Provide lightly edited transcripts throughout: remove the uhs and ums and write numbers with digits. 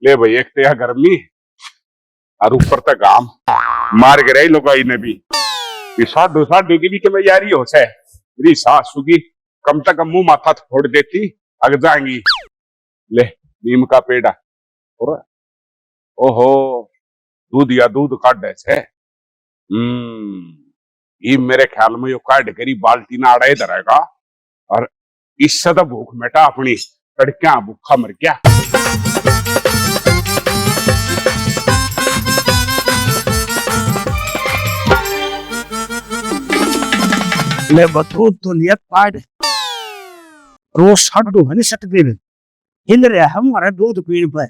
ले भाई एक तो यह गर्मी और ऊपर तक घाम मार के रही लोग ने भी साधु साधु की भी कि यारी हो से मेरी सासू की कम से कम मुंह माथा फोड़ देती अग जाएंगी। ले नीम का पेड़ा और ओहो दूध या दूध काट से ये मेरे ख्याल में यो काट करी बाल्टी ना आड़े धरेगा और इससे तो भूख मिटा अपनी तड़क्या भूखा मर गया। ले बतू तो लिया पाड़ रोज साडू हनी सट दे हिल रहा है हमारा दूध पीने पे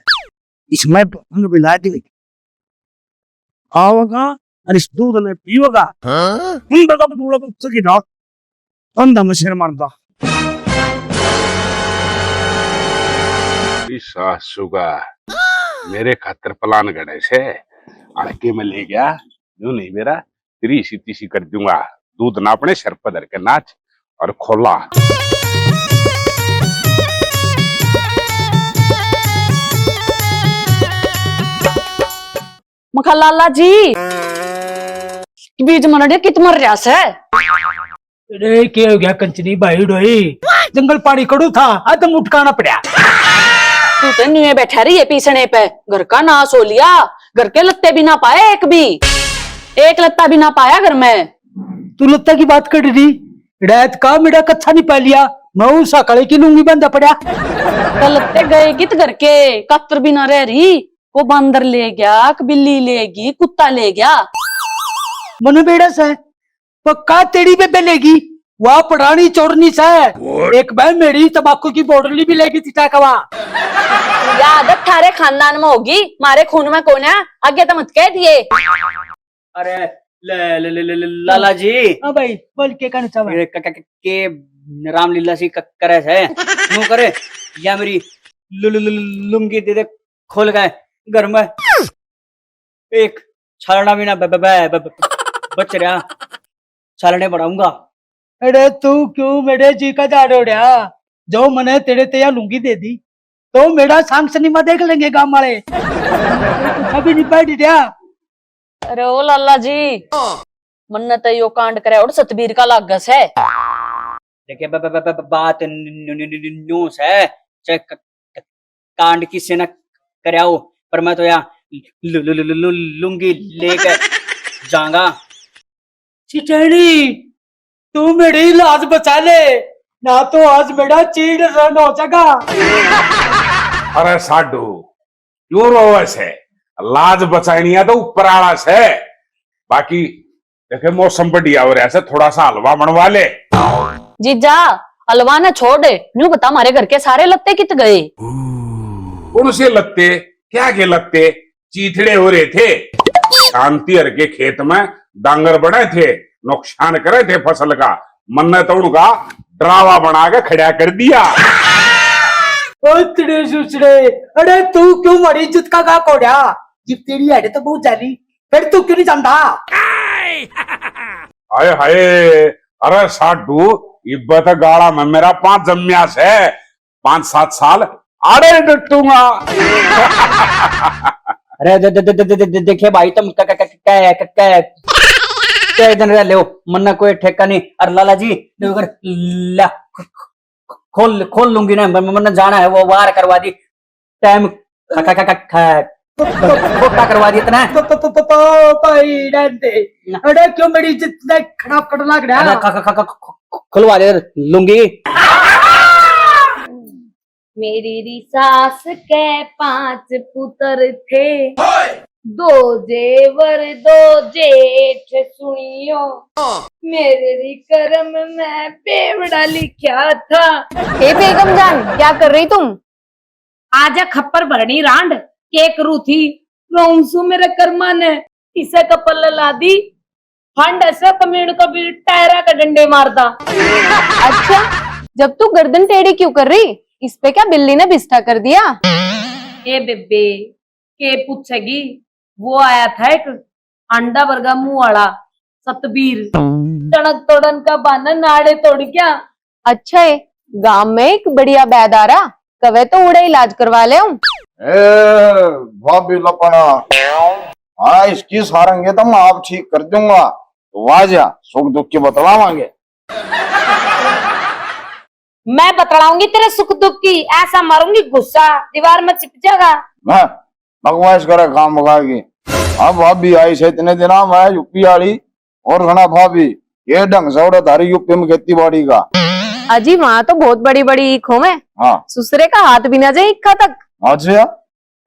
इसमें हम मिला दी आओगा और इस दूध में पियोगा हम बता पूरा कुछ की ना अंधा मशहूर मरदा सासू का मेरे खातर प्लान गड़े से आके में ले गया यूं नहीं मेरा तेरी सीती सी कर दूंगा दूध ना अपने सर पर धर के नाच और खोला मखा लाला जी बीज मनड़े कित मर रहा से अरे क्या हो गया कंचनी भाई डोई जंगल पानी कड़ू था आदम उठकाना पड़ा। तू तो न्यू बैठा रही है पीसने पे घर का नाश हो लिया घर के लत्ते भी ना पाए एक लत्ता भी ना पाया घर में। तू लत्ता की बात कर रही रात का मेरा कच्छा नहीं पा लिया मैं सकाले की लूंगी बंदा पड़ा तो लत्ते गए कित घर के कतर भी ना रह रही को बंदर ले गया बिल्ली लेगी कुत्ता ले गया मनु बेड़ा से पक्का तेरी पे बेलेगी वह पढ़ानी चोरनी से एक बार मेरी तंबाकू की बोतली भी लेगी तिटा कवा आदत थारे खानदान में होगी मारे खून में कौन है आगे तो मत कह दिए। अरे लाला जी हाँ भाई बोल के कहना चाहे के रामलीला सी करे है नो करे या मेरी लुंगी दे दे खोल गए घर में एक छालना भी ना बच रहा छालने बढ़ाऊंगा। अरे तू क्यों मेरे जी का जा रहा जो मैंने तेरे तैया लुंगी दे दी तो मेरा सांग सिनेमा देख लेंगे गांव वाले अभी नहीं बैठ रहा। अरे ओ लाला जी मन्नत यो कांड करे और सतबीर का लागस है देखिए बात न्यूस है चाहे कांड किससे न कराओ पर मैं तो यहाँ लुंगी लेकर जाऊंगा। चिचड़ी तू मेरी लाज बचा ले ना तो आज मेरा चीड़ रन हो जाएगा। अरे साडू क्यों रोवे से लाज बचानी है तो ऊपर आला से बाकी देखे मौसम बढ़िया हो रहा है थोड़ा सा हलवा बनवा ले। जीजा हलवा ने छोड़ दे न्यू बता हमारे घर के सारे लत्ते कित गए। कौन से लत्ते क्या के लत्ते चीथड़े हो रहे थे शांति हर के खेत में डांगर बने थे नुकसान करे थे फसल का मन्नत तो उनका ड्रावा बना के खड़ा कर दिया। अरे तू क्यों मरी इज्जत का गा कोड़ा जिब तेरी है तो बहुत जाली फिर तू क्यों नहीं जानता। हाय हाय अरे साडू इब्बत गाड़ा में मेरा 5 जम्यास है 5-7 साल आड़े डटूंगा। अरे देखिए भाई तुम दिन रह ले मन्ना कोई ठेका नहीं। अरे लाला जी खोल लूंगी ना मन्ना जाना है वो वार करवा दी टाइम खोटा करवा दी इतना। अरे क्यों मेरी इज्जत खराब करना लग रहा खुलवा दे लूंगी। मेरी सास के 5 पुत्र थे 2 जेवर 2 जेठ सुनियो मेरे कर्म में बेवड़ा लिखा था। हे बेगम जान क्या कर रही तुम। आज खप्पर भरनी रांड केक रूथी रोंसू मेरे कर्मा ने इसे कपल ला दी फंड ऐसे कमीण को भी टायरा का डंडे मारता। अच्छा जब तू गर्दन टेढ़ी क्यों कर रही इस पे क्या बिल्ली ने बिस्टा कर दिया। ए बेबे के पूछेगी वो आया था एक अंडा वर्गा मुंह वाला सतबीर तड़क तोड़न का बाना नाड़े तोड़ गया। अच्छा है गांव में एक बढ़िया बैद आ रहा कवे तो उड़े इलाज करवा ले। भाभी लपना, हाँ इसकी सारंगे तो मैं आप ठीक कर दूंगा। तो वाजा सुख दुख की बतलावांगे। मैं बतलाऊंगी तेरे सुख दुख की, ऐसा मारूंगी गुस्सा दीवार में चिप जाएगा। मैं बकवास करे काम बगाएगी। अब भाभी आई से इतने दिन मैं यूपी वाली और घना भाभी ये ढंग से उड़ा धारी यूपी में खेती बाड़ी का। अजी वहाँ तो बहुत बड़ी बड़ी ईख हो में, हाँ सुसरे का हाथ भी ना जाए ईखा तक। अच्छा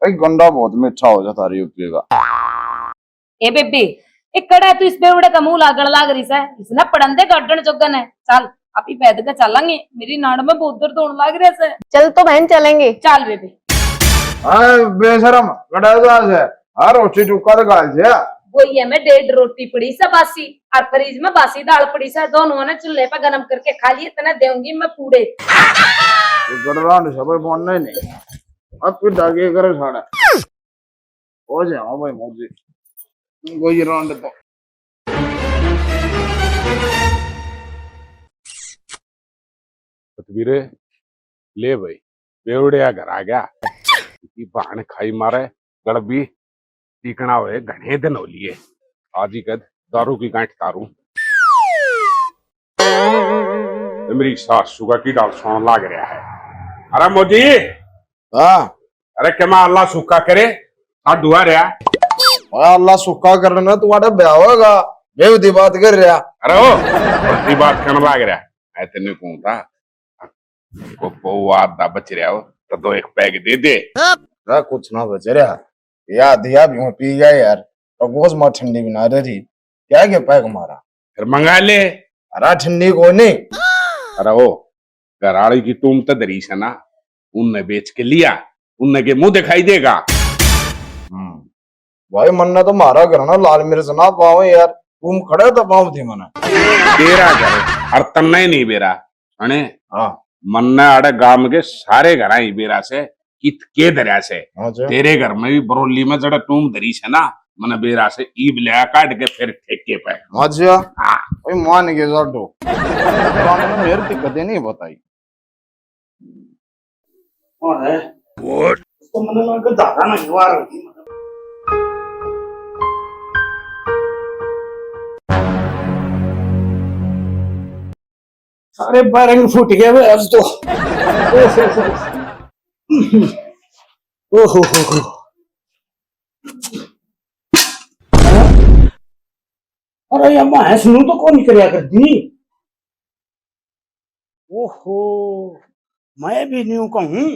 एक गंडा बहुत मीठा हो जाता है यूपी का। ए बेबी एक कड़ा तू इस बेवड़े का मुंह लागण लाग रही है, इसने पड़ंदे गड्ढन चुगन है। चल आप ही पैद के चलेंगे, मेरी नाड़ में बहुत दर्द होने लाग रहा है। चल तो बहन चलेंगे। चल बेबी। बेशरम कड़ा है हर रोटी चुका तो गाल से वही है, मैं 1.5 रोटी पड़ी सा बासी और फ्रिज में बासी दाल पड़ी सा, दोनों ने चूल्हे पे गरम करके खा लिए, इतना दूंगी मैं पूरे। गड़रान सब बोलना ही नहीं। अब फिर दागे करे साड़ा हो जाओ भाई मौजी कोई राउंड तो सतबीरे ले भाई बेवड़िया घर आ गया। बहन खाई मारे गड़बी टीकना हुए घने दिन हो लिए। आज ही कद दारू की गांठ तारू। मेरी सासू का की डाल सोन लाग रहा है। अरे मोदी, हाँ अरे क्या अल्लाह सुखा करे हाथ दुआ रहा। अल्लाह सुखा करना तुम्हारा ब्याह होगा बेवदी बात कर रहा। अरे ओ बड़ी बात करने लाग रहा है। तेने कौन था को बहुआदा बच रहा हो तो दो एक पैग दे दे। कुछ ना बच रहा याद दिया भी पी गया यार तो गोश में ठंडी भी ना रही क्या क्या पैक मारा फिर मंगा ले। अरे ठंडी को नहीं। अरे ओ घराड़ी की तुम तो दरी से ना उनने बेच के लिया, उनने के मुंह दिखाई देगा। भाई मन तो मारा घर ना लाल मिर्च ना पाओ यार तुम खड़े तो पाओ थे मना तेरा घर और तन्ना ही नहीं बेरा अने हाँ मन्ना अड़े गांव के सारे घर ही बेरा से कित के दरिया से तेरे घर में भी बरोली में जड़ा तुम दरी से ना मन बेरा से ईब लिया काट के फिर ठेके पे। अच्छा भाई मान के जाटो मेरे दिक्कत नहीं बताई और है तो मन लगा दादा नहीं वार होगी। सारे बारंग फूट गए वे आज तो। ओहो हो अरे अम्मा है सुनू तो कौन करया कर दी। ओहो मैं भी न्यू कहूं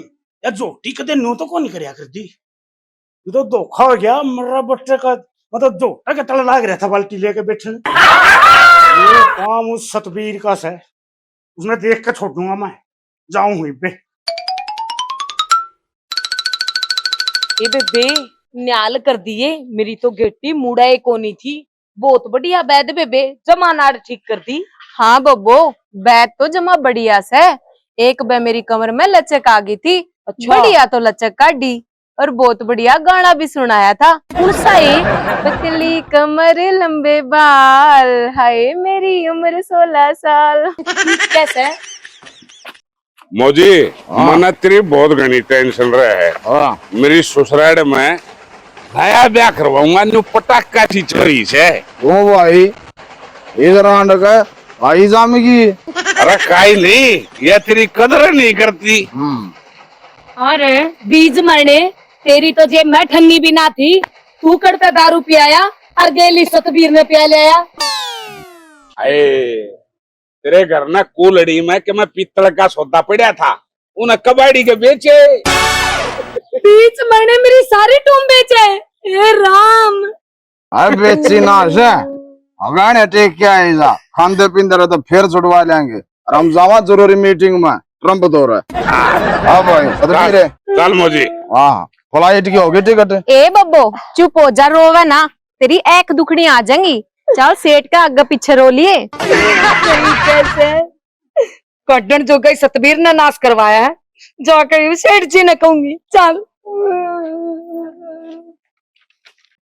या जोटी कदे न्यू तो कौन करया कर दी। ये तो धोखा हो गया मर्रा बट्टे का, मतलब जोटा के तले लाग रहा था बाल्टी लेके बैठे। ये काम उस सतबीर का है, उसने देख के छोड़ दूंगा मैं जाऊं हुई पे। ए बेबे न्याल कर दिए, मेरी तो गिट्टी मुड़ा एक कोनी थी, बहुत बढ़िया बैद बेबे जमा नाड़ ठीक कर दी। हाँ बब्बो बैग तो जमा बढ़िया से, एक बे मेरी कमर में लचक आ गई थी। अच्छा। बढ़िया तो लचक काटी और बहुत बढ़िया गाना भी सुनाया था। उनसा पतली कमर लंबे बाल, हाय मेरी उम्र 16 साल। कैसे मोजी मन तेरी बहुत घनी टेंशन रहे है। मेरी ससुराल में नया ब्याह करवाऊंगा न्यू पटाखा की चोरी से। ओ भाई इधर आंड का भाई जामेगी। अरे काई नहीं ये तेरी कदर नहीं करती। अरे बीज मरने तेरी तो जेब में ठन्नी भी ना थी, तू करता दारू पियाया और गेली सतबीर ने पिया लिया। अरे तेरे घर ना कुलड़ी में कि मैं पीतल का सौदा पड़ा था उन्हें कबाड़ी के बेचे। बीज मरने मेरी सारी टूम बेचे। ए राम अरे बेची ना से अगाने टेक क्या है जा खांदे पींदे रहे तो फिर छुड़वा लेंगे और हम जावा जरूरी मीटिंग में ट्रम्प तो रहे। हाँ भाई सतबीर चल मोजी। हाँ फ्लाइट की होगी टिकट। ए बब्बो चुप हो जा, रोवा ना, तेरी एक दुखड़ी आ जाएंगी। चल सेठ का आगे पीछे रो लिए। कैसे कड्डन जो गई सतबीर ने नाश करवाया है, जाकर सेठ जी ने कहूंगी। चल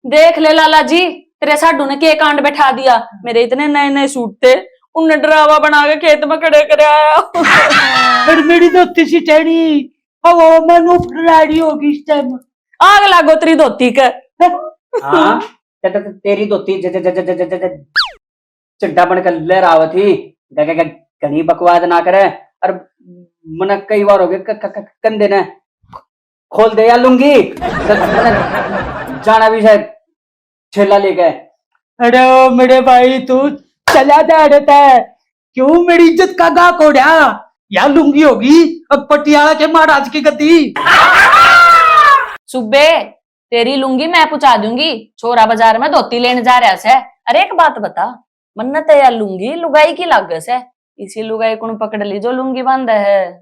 देख ले लाला जी, तेरे साडू ने के कांड बैठा दिया। मेरे इतने नए नए सूट थे, उन्हें ड्रावा बना के खेत में खड़े कर आया। मेरी दोस्ती सी टहनी अब वो मैनू रेडी होगी इस टाइम। आग लागो तेरी धोती के। हाँ तेरी धोती चड्डा बनकर लहराव थी। घनी बकवाद ना करे। और मन कई बार हो गए कंधे ने खोल दे या लूंगी जाना भी शायद ठेला लेके। अरे ओ मेरे भाई तू चला जा रहता है, क्यों मेरी इज्जत का गा कोड़ा? या लुंगी होगी अब पटियाला के महाराज की गद्दी। सुबे तेरी लुंगी मैं पहुंचा दूंगी। छोरा बाजार में धोती लेने जा रहा है। अरे एक बात बता, मन्नत है या लुंगी लुगाई की लागस है? इसी लुगाई को पकड़ ली जो लुंगी बंद है।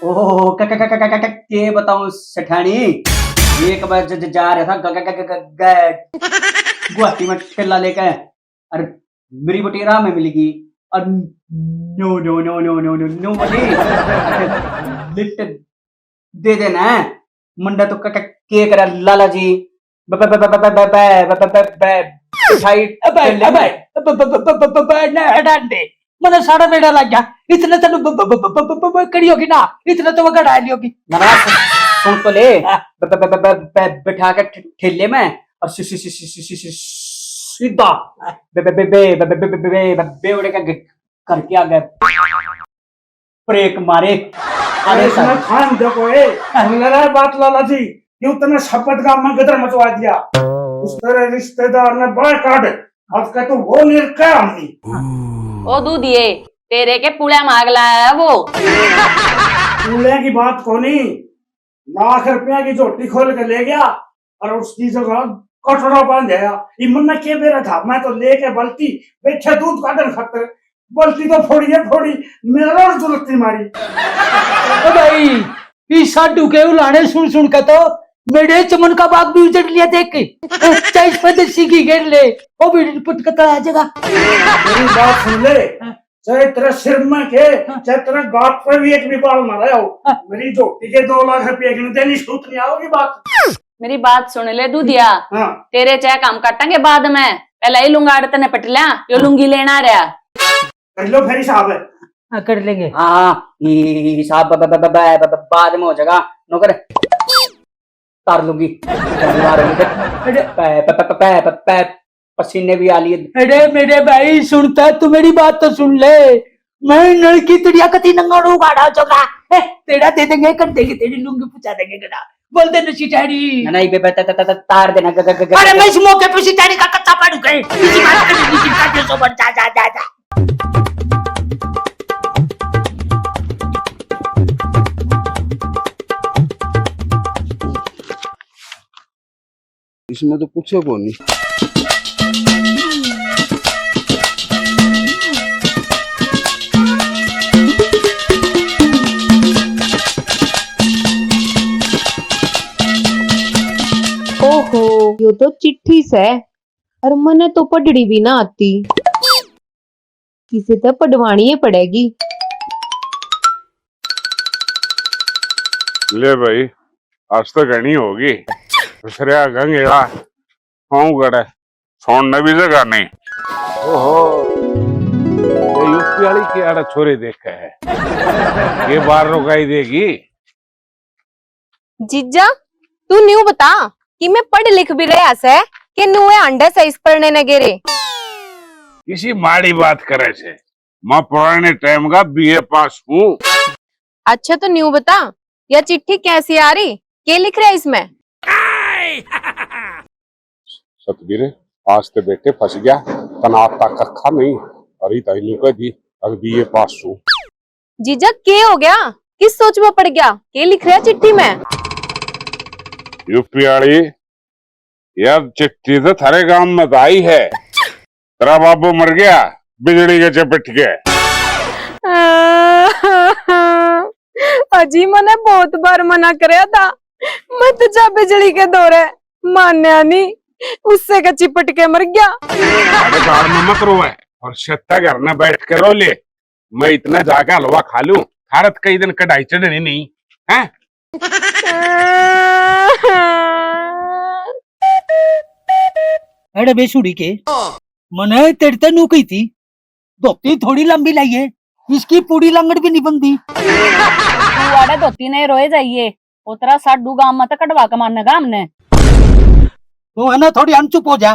ओह के बताऊं सेठानी, एक बार जा रहा था गुवाहाटी में ठेला लेकर और मेरी बटी राह में मिलेगी और no no no no no no no बोली लिफ्ट दे देना है। मंडा तो के करा लाला जी मतलब सारा बेड़ा लग गया इतने तो कड़ी होगी ना, इतने तो वो गड़ा नहीं होगी। सुन तो ले बैठा कर ठेले में और सीधा बेवड़े का करके आ गए ब्रेक मारे। अरे इसमें खान देखो लगा बात लाला जी, क्यों तूने शपथ का में गदर मचवा दिया? उस तेरे रिश्तेदार ने बड़ा काट अब का तो वो निर्का हमनी। ओ दूधिए तेरे के पुड़ा मांग लाया है वो। चूल्हे की बात को नहीं, लाख रुपया की झोटी खोल के ले गया और उसकी जगह कटोरा बांध दिया। इमन के बेरा था, मैं तो लेके बल्टी बैठे दूध काटन खतर बल्टी तो फोड़ी मेरा जरूरत मारी। ओ भाई इस साडू के उलाने सुन सुन के तो मेरे चमन का बाग भी उजड़ लिया देख के। चाहे इस पर देसी की घेर ले वो भी पुट कतरा आ जाएगा। मेरी बात सुन ले, चाहे तेरे सिर में के चाहे तेरे गाट पे भी एक भी बाल मारा हो, मेरी झोटी के 2 लाख रुपये की देनी छूट नहीं आओगी बात। मेरी बात सुन ले दूधिया, हाँ। तेरे चाहे काम काटेंगे बाद में, पहले ही लुंगाड़ तने पट लिया यो लुंगी लेना रहा। कर लो फिर हिसाब है। हाँ कर लेंगे। हाँ हिसाब बाद में हो जाएगा। नौकर तार लूंगी पसीने भी आ लिए। अरे मेरे भाई सुनता तू मेरी बात तो सुन ले, मैं नल की तुड़िया कती नंगाड़ू गाड़ा चोगा तेरा दे देंगे, कर देंगे तेरी लुंगी पूछा देंगे गड़ा। बोल दे न सिटारी नहीं तार देना। अरे मैं इस मौके पे सिटारी का कच्चा पाड़ू गए इसी बात करने की चिंता जो बन जा। इसमें तो पूछे को नहीं। ओहो यो तो चिट्ठी से और मने तो पढ़ड़ी भी ना आती, किसे तो पढ़वानी ही पड़ेगी। ले भाई आज तो घनी होगी दूसरे गंगेड़ा हाँ गड़े छोड़ने भी जगह नहीं। ओहो ये यूपी वाली की आड़ा छोरी देखा है, ये बार रुकाई देगी। जीजा तू न्यू बता कि मैं पढ़ लिख भी रहा से कि नुए अंडे से इस पढ़ने न गिरे। किसी माड़ी बात करे से, मैं पुराने टाइम का बीए पास हूँ। अच्छा तो न्यू बता यह चिट्ठी कैसी आ रही, क्या लिख रहा है इसमें? सतबीर आज ते बेटे फंस गया, तनाव तक कखा नहीं और इतनी कह दी अब बीए पास हूँ। जीजा क्या हो गया, किस सोच में पड़ गया, क्या लिख रहा है चिट्ठी में? यूपी वाली यार चिट्ठी तो थारे गांव में तो आई है, तेरा बाबू मर गया बिजली के चपेट के। अजी मैंने बहुत बार मना कराया था मत जा बिजली के दौरे, मान्या नहीं, उससे का चिपट के मर गया। अरे घर में मत रोए और छत्ता घर में बैठ के रो ले, मैं इतना जाके हलवा खा लूं, भारत कई दिन कढ़ाई चढ़नी नहीं है। अरे बेसुड़ी के मने तेरे ते नू कही थी धोती थोड़ी लंबी लाई है, इसकी पूरी लंगड़ भी नहीं बनती। आड़े धोती नहीं रोए जाइए उतरा साडू गांव में तो कटवा कमानेगा हमने। तू है ना थोड़ी हम चुप हो जा।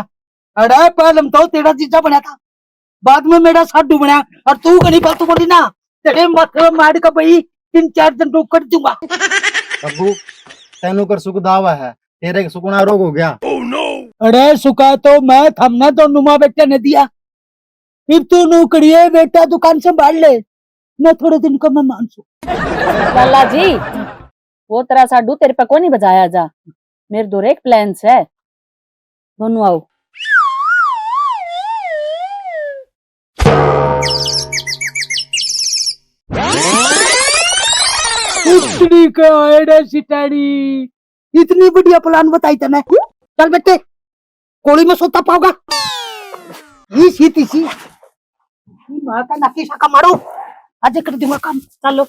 अरे पहले तो तेरा जीजा बना था, बाद में मेरा साडू बना, और तू कहीं फालतू बोली ना, तेरे माथे में मार का भाई 3-4 दिन तो कर दूंगा। अबू तेनू कर सुख दावा है, तेरे सुकुना रोग हो गया। अरे सुखा तो मैं थमना तो नुमा बेटे ने दिया, फिर तू नू करिए बेटा दुकान से बाढ़ ले, मैं थोड़े दिन का मैं मानसू। लाला जी वो तेरा साडू तेरे पे को नहीं बजाया जा, मेरे दो एक प्लान्स है, दोनों आओ। इतनी का आइडिया सितारी, इतनी बढ़िया प्लान बताई तने। चल बेटे कोड़ी में सोता पाओगा, ये सीती सी माँ का नाकी शाका मारो, आज कर दूंगा काम। चलो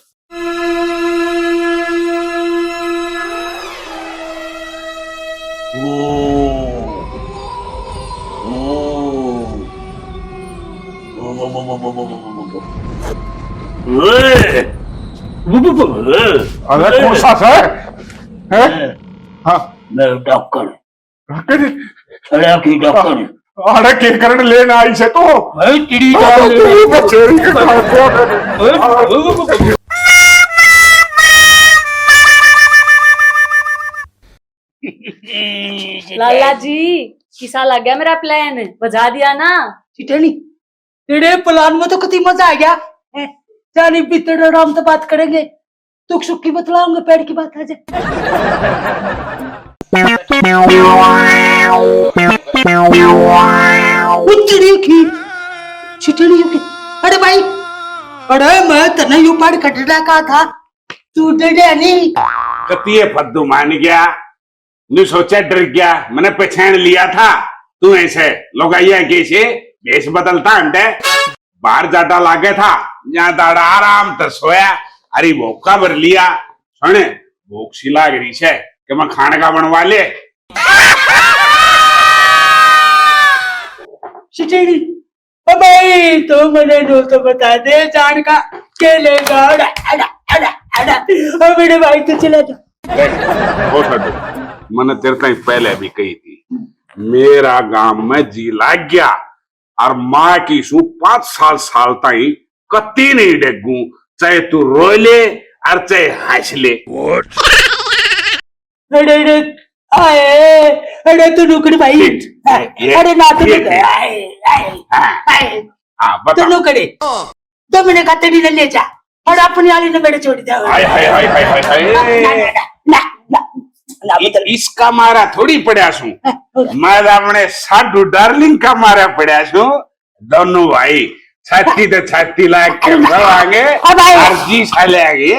अरे कौन सा है? हाँ मैं डॉक्टर डॉक्टर छड़ा की डॉक्टर अरे के कारण लेने आई से तो भाई चिड़ी बचेरी के लाला जी किसा लग गया मेरा प्लान, बजा दिया ना। चिटेनी तेरे प्लान में तो कितनी मजा आ गया। जानी भीतर आराम से बात करेंगे, दुख सुख की बतलाऊंगे, पेड़ की बात आ जाए। अरे भाई, अरे मैं तने यू पाड़ कटड़ा का था, तू डरे नहीं। कतिये फद्दू मान गया, नु सोचा डर गया, मैंने पहचान लिया था तू ऐसे लोगाइया कैसे भेष बदलता अंडे बाहर जाटा लागे था, यहाँ दाड़ा आराम तो सोया, अरे भूखा भर लिया, सुने भूख सी लाग रही है कि मैं खाने का बनवा ले। चिटेनी भाई तो मैंने दोस्तों बता दे जान का के लेगा। मेरे भाई तो चला जा। मैंने तेरे ताई पहले भी कही थी, मेरा गांव में जी लाग गया और माँ की सू 5 साल ताई कत्ती नहीं डेगू, चाहे तू रो ले और चाहे हंस ले। अरे आए, अरे तू नुकड़ी भाई, अरे ना तू बता नुकड़ी तो मैंने कहा तेरी ने ले जा और अपनी वाली ने मेरे छोड़ दिया। हाय हाय हाय हाय हाय इसका मारा थोड़ी पड़ा सू, मैं अपने साडू डार्लिंग का मारा पड़ा सू। दोनों भाई छाती तो छाती लाग के आगे और जी साले आगे।